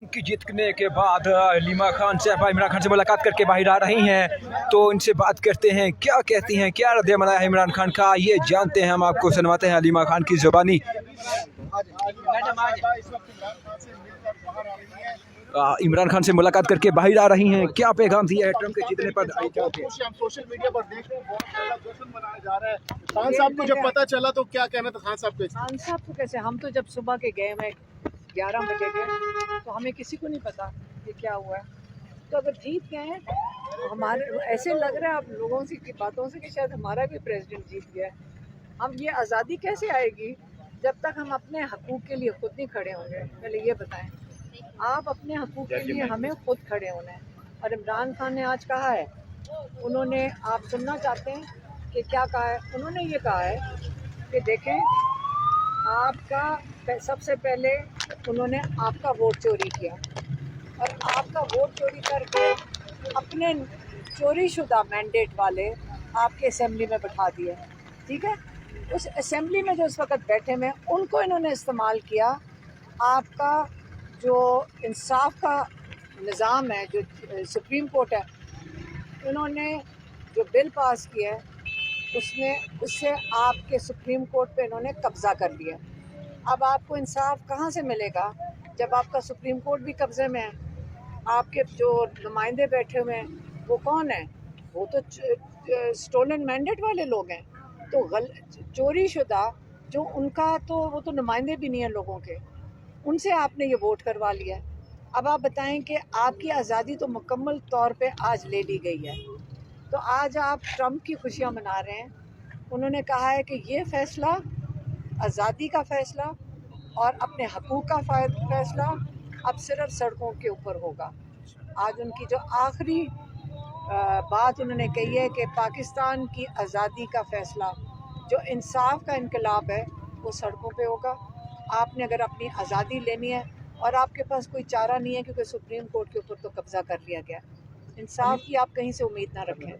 की जीतने के बाद हलीमा खान साहबा इमरान खान से मुलाकात करके बाहर आ रही हैं, तो इनसे बात करते हैं क्या कहती हैं, क्या रद्द-ए-अमल है इमरान खान का, ये जानते हैं। हम आपको सुनवाते हैं हलीमा खान की ज़ुबानी। इमरान खान से मुलाकात करके बाहर आ रही हैं, क्या पैगाम दिया है ट्रम्प के जीतने पर? हम सोशल मीडिया पर देख रहे हैं बहुत ज्यादा जश्न मनाया जा रहा है। खान साहब को जब पता चला तो क्या कहना था खान साहब को? खान साहब को कैसे, हम तो जब सुबह के गए हैं 11 बजे गए तो हमें किसी को नहीं पता कि क्या हुआ है। तो अगर जीत गए हैं तो हमारे ऐसे लग रहा है आप लोगों से की बातों से कि शायद हमारा भी प्रेसिडेंट जीत गया है। हम ये आज़ादी कैसे आएगी जब तक हम अपने हकूक़ के लिए खुद नहीं खड़े होंगे? पहले ये बताएं। आप अपने हकूक़ के लिए हमें खुद खड़े होना है। और इमरान खान ने आज कहा है, उन्होंने, आप सुनना चाहते हैं कि क्या कहा है? उन्होंने ये कहा है कि देखें, आपका सबसे पहले उन्होंने आपका वोट चोरी किया और आपका वोट चोरी करके अपने चोरी शुदा मैंडेट वाले आपके असेंबली में बिठा दिए, ठीक है? उस असेंबली में जो इस वक्त बैठे हैं उनको इन्होंने इस्तेमाल किया। आपका जो इंसाफ का निज़ाम है, जो सुप्रीम कोर्ट है, इन्होंने जो बिल पास किया है उससे आपके सुप्रीम कोर्ट पे इन्होंने कब्ज़ा कर लिया। अब आपको इंसाफ कहाँ से मिलेगा जब आपका सुप्रीम कोर्ट भी कब्ज़े में है? आपके जो नुमाइंदे बैठे हुए हैं वो कौन है? वो तो स्टोलन मैंडेट वाले लोग हैं। तो चोरी शुदा जो उनका, तो वो तो नुमाइंदे भी नहीं हैं लोगों के, उनसे आपने ये वोट करवा लिया। अब आप बताएं कि आपकी आज़ादी तो मुकम्मल तौर पे आज ले ली गई है। तो आज आप ट्रम्प की खुशियाँ मना रहे हैं। उन्होंने कहा है कि ये फ़ैसला, आज़ादी का फ़ैसला और अपने हकूक़ का फ़ैसला अब सिर्फ सड़कों के ऊपर होगा। आज उनकी जो आखिरी बात उन्होंने कही है कि पाकिस्तान की आज़ादी का फ़ैसला, जो इंसाफ का इनकलाब है, वो सड़कों पे होगा। आपने अगर अपनी आज़ादी लेनी है और आपके पास कोई चारा नहीं है क्योंकि सुप्रीम कोर्ट के ऊपर तो कब्ज़ा कर लिया गया, इंसाफ की आप कहीं से उम्मीद ना रखें।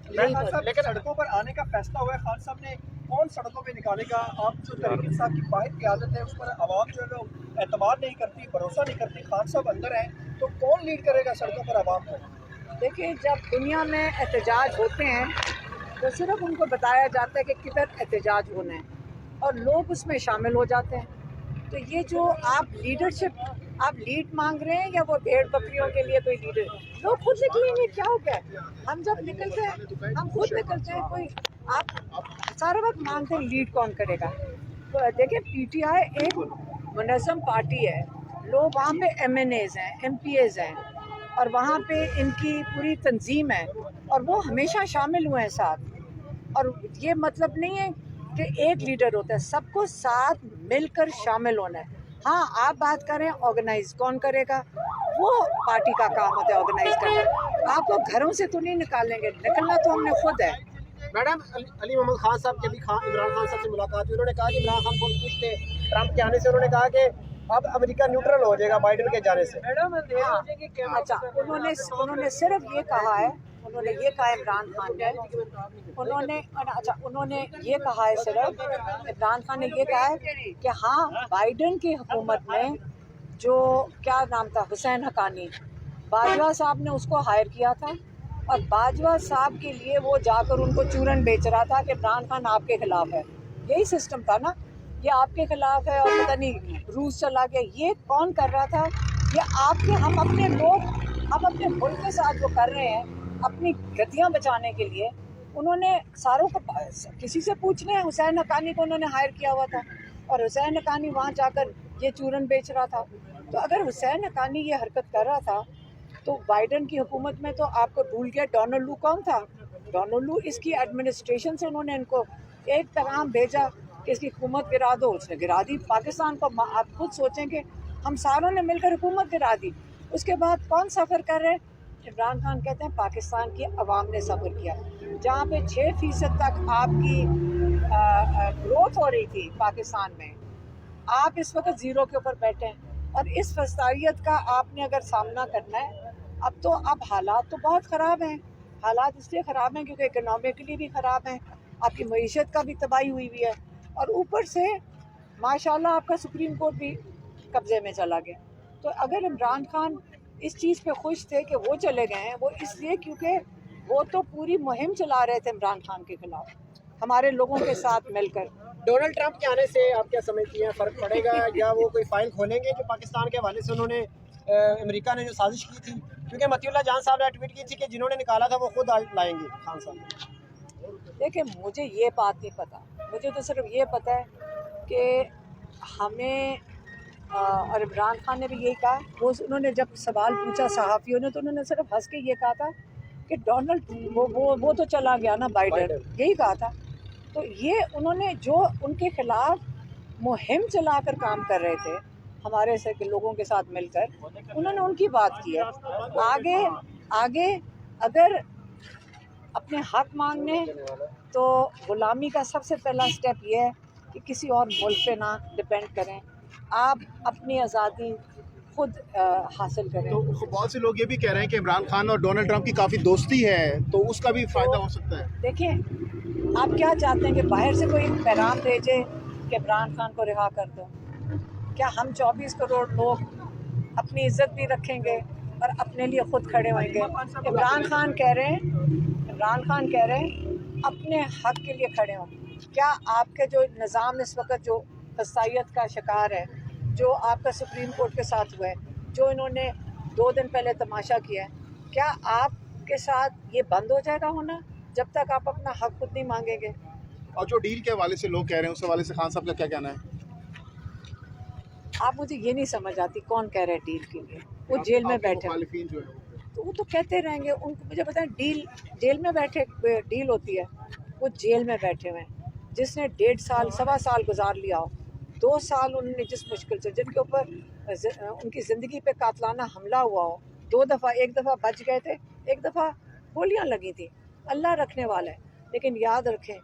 लेकिन सड़कों पर आने का फैसला हुआ है, खान साहब ने कौन सड़कों पे निकाले का? आप जो तहरीक इंसाफ की वाहिद क़यादत है उस पर आवाम जो है वो एतमाद नहीं करती, भरोसा नहीं करती। खान साहब अंदर हैं तो कौन लीड करेगा सड़कों पर आवाम को? देखिए, जब दुनिया में एहतजाज होते हैं तो सिर्फ उनको बताया जाता है कि किधर एहतजाज होना है और लोग उसमें शामिल हो जाते हैं। तो ये जो आप लीडरशिप, आप लीड मांग रहे हैं या वो भेड़ बकरियों के लिए कोई लीडर? लोग खुद निकलेंगे, क्या हो गया? हम जब निकलते हैं हम खुद निकलते हैं। कोई आप सारा वक्त मांगते हैं लीड कौन करेगा? तो देखिए, पीटीआई एक मुनज़्ज़म पार्टी है, लोग वहाँ पे MNAs हैं, MPAs हैं और वहाँ पे इनकी पूरी तंजीम है और वो हमेशा शामिल हुए हैं साथ। और ये मतलब नहीं है कि एक लीडर होता है, सबको साथ मिलकर शामिल होना है। हाँ, आप बात करें ऑर्गेनाइज कौन करेगा, वो पार्टी का काम होता है ऑर्गेनाइज करना। आपको घरों से तो नहीं निकालेंगे, निकलना तो हमने खुद है। मैडम, अली मोहम्मद खान साहब के भी इमरान खान साहब से मुलाकात हुई, उन्होंने कहा कि इमरान खान बहुत खुश थे ट्रम्प के आने से। उन्होंने कहा कि अब अमेरिका न्यूट्रल हो जाएगा बाइडेन के जाने से। हाँ, अच्छा, उन्होंने सिर्फ ये कहा है, उन्होंने ये कहा इमरान खान ने, उन्होंने ये कहा है, सिर्फ इमरान खान ने ये कहा है कि हाँ, बाइडेन की हुकूमत में जो क्या नाम था, हुसैन हक्कानी, बाजवा साहब ने उसको हायर किया था और बाजवा साहब के लिए वो जाकर उनको चूरन बेच रहा था कि इमरान खान आपके खिलाफ है। यही सिस्टम था ना, ये आपके खिलाफ है और पता नहीं रूस चला गया। ये कौन कर रहा था? ये आपके, हम अपने लोग, हम अपने मुल्क के साथ जो कर रहे हैं अपनी गतियाँ बचाने के लिए। उन्होंने सारों को, किसी से पूछने हैं, हुसैन हक्कानी को उन्होंने हायर किया हुआ था और हुसैन हक्कानी वहाँ जाकर ये चूरन बेच रहा था। तो अगर हुसैन हक्कानी ये हरकत कर रहा था तो बाइडेन की हुकूमत में तो आपको भूल गया डोनाल्ड लू कौन था? डोनाल्ड लू, इसकी एडमिनिस्ट्रेशन से उन्होंने इनको एक पैगाम भेजा कि इसकी हुकूमत गिरा दो, उसने गिरा दी पाकिस्तान को। आप खुद सोचें कि हम सारों ने मिलकर हुकूमत गिरा दी। उसके बाद कौन सफ़र कर रहे हैं? इमरान खान कहते हैं पाकिस्तान की आवाम ने सफ़र किया। जहाँ पे 6% तक आपकी ग्रोथ हो रही थी पाकिस्तान में, आप इस वक्त ज़ीरो के ऊपर बैठे हैं। और इस फसादियत का आपने अगर सामना करना है, अब हालात तो बहुत ख़राब हैं। हालात इसलिए ख़राब हैं क्योंकि इकनॉमिकली भी ख़राब हैं, आपकी मईशत का भी तबाही हुई हुई है और ऊपर से माशाल्लाह आपका सुप्रीम कोर्ट भी कब्ज़े में चला गया। तो अगर इमरान खान इस चीज़ पे खुश थे कि वो चले गए हैं, वो इसलिए क्योंकि वो तो पूरी मुहिम चला रहे थे इमरान खान के खिलाफ हमारे लोगों के साथ मिलकर। डोनाल्ड ट्रंप के आने से आप क्या समझती हैं, फ़र्क पड़ेगा या वो कोई फाइल खोलेंगे जो पाकिस्तान के हवाले से उन्होंने अमेरिका ने जो साजिश की थी? क्योंकि मतीउल्लाह जान साहब ने ट्वीट की थी कि जिन्होंने निकाला था वो खुद लाएंगे खान साहब। देखिए, मुझे ये बात नहीं पता, मुझे तो सिर्फ ये पता है कि हमें और इमरान खान ने भी यही कहा, उन्होंने जब सवाल पूछा सहाफ़ियों ने तो उन्होंने सिर्फ हंस के ये कहा था कि डोनाल्ड वो तो चला गया ना, बाइडेन, यही कहा था। तो ये उन्होंने जो उनके खिलाफ मुहिम चलाकर काम कर रहे थे हमारे से लोगों के साथ मिलकर, उन्होंने उनकी बात की है। आगे अगर अपने हक मांगने तो गुलामी का सबसे पहला स्टेप ये है कि किसी और मुल्क पे ना डिपेंड करें, आप अपनी आज़ादी खुद हासिल करें। तो बहुत से लोग ये भी कह रहे हैं कि इमरान खान और डोनाल्ड ट्रंप की काफ़ी दोस्ती है, तो उसका भी फ़ायदा हो सकता है। देखिए, आप क्या चाहते हैं कि बाहर से कोई पैगाम भेजे कि इमरान खान को रिहा कर दो? क्या हम 24 करोड़ लोग अपनी इज्जत भी रखेंगे और अपने लिए खुद खड़े होंगे? इमरान खान कह रहे हैं अपने हक के लिए खड़े हों। क्या आपके जो निज़ाम इस वक्त जो फसाइयत का शिकार है, जो आपका सुप्रीम कोर्ट के साथ हुआ है, जो इन्होंने 2 दिन पहले तमाशा किया है, क्या आपके साथ ये बंद हो जाएगा होना जब तक आप अपना हक खुद नहीं मांगेंगे? और जो डील के हवाले से लोग कह रहे हैं, उस हवाले से खान साहब का क्या कहना है? आप मुझे ये नहीं समझ आती कौन कह रहे हैं डील के लिए? वो जेल में बैठे हैं, मुखालिफिन जो है तो वो तो कहते रहेंगे। उनको मुझे बताएं, डील जेल में बैठे डील होती है? वो जेल में बैठे हुए हैं, जिसने 1.5 साल 1.25 साल गुजार लिया हो, 2 साल उन्होंने जिस मुश्किल से, जिनके ऊपर उनकी ज़िंदगी पे कातलाना हमला हुआ हो, 2 दफ़ा, एक दफ़ा बच गए थे, एक दफ़ा गोलियां लगी थी। अल्लाह रखने वाला है, लेकिन याद रखें,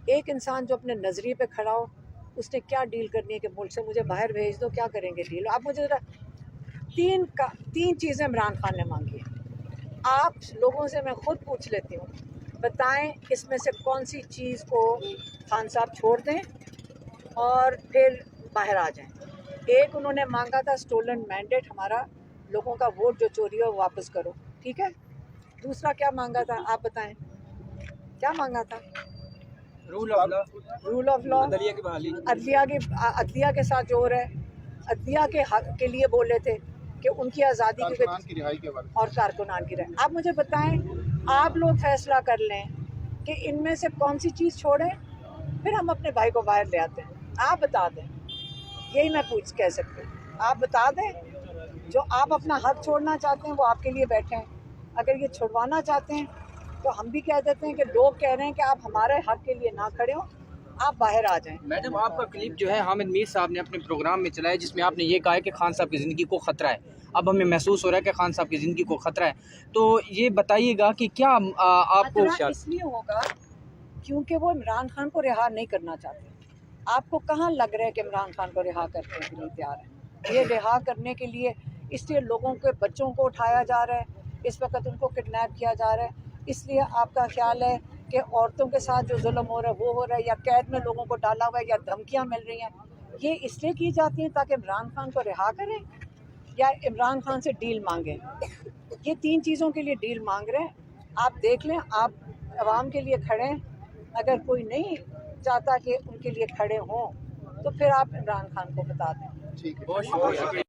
एक इंसान जो अपने नज़रिए पे खड़ा हो, उसने क्या डील करनी है कि मुल्क से मुझे बाहर भेज दो, क्या करेंगे डील? आप मुझे ज़रा 3 चीज़ें इमरान खान ने मांगी हैं। आप लोगों से मैं खुद पूछ लेती हूँ, बताएं इसमें से कौन सी चीज़ को खान साहब छोड़ दें और फिर बाहर आ जाएं। एक उन्होंने मांगा था स्टोलन मैंडेट, हमारा लोगों का वोट जो चोरी हो वापस करो, ठीक है। दूसरा क्या मांगा था, आप बताएं क्या मांगा था? रूल ऑफ लॉ, अदलिया के साथ जो हो रहा है, अदलिया के हक के लिए बोले थे कि उनकी आज़ादी कारकुनान की रिहाई के बारे में। और कारकुनान की रहे। आप मुझे बताएं, आप लोग फैसला कर लें कि इनमें से कौन सी चीज़ छोड़ें, फिर हम अपने भाई को बाहर ले आते हैं। आप बता दें, यही मैं कह सकती हूँ, आप बता दें जो आप अपना हक छोड़ना चाहते हैं वो आपके लिए बैठे हैं। अगर ये छुड़वाना चाहते हैं तो हम भी कह देते हैं कि लोग कह रहे हैं कि आप हमारे हक के लिए ना खड़े हो, आप बाहर आ जाएं। मैडम, आपका क्लिप जो है हामिद मीर साहब ने अपने प्रोग्राम में चलाया, जिसमें आपने ये कहा है कि खान साहब की ज़िंदगी को ख़तरा है। अब हमें महसूस हो रहा है कि खान साहब की ज़िंदगी को ख़तरा है, तो ये बताइएगा कि क्या आपको खतरा इसलिए होगा क्योंकि वो इमरान खान को रिहा नहीं करना चाहते। आपको कहाँ लग रहा है कि इमरान खान को रिहा करने के लिए तैयार है? ये रिहा करने के लिए इसलिए लोगों के बच्चों को उठाया जा रहा है, इस वक्त उनको किडनैप किया जा रहा है, इसलिए आपका ख्याल है कि औरतों के साथ जो जुल्म हो रहा है वो हो रहा है, या कैद में लोगों को डाला हुआ है, या धमकियां मिल रही हैं, ये इसलिए की जाती हैं ताकि इमरान खान को रिहा करें या इमरान खान से डील मांगें? ये 3 चीज़ों के लिए डील मांग रहे हैं। आप देख लें, आप आवाम के लिए खड़े हैं। अगर कोई नहीं चाहता कि उनके लिए खड़े हों तो फिर आप इमरान खान को बता दें। ठीक है।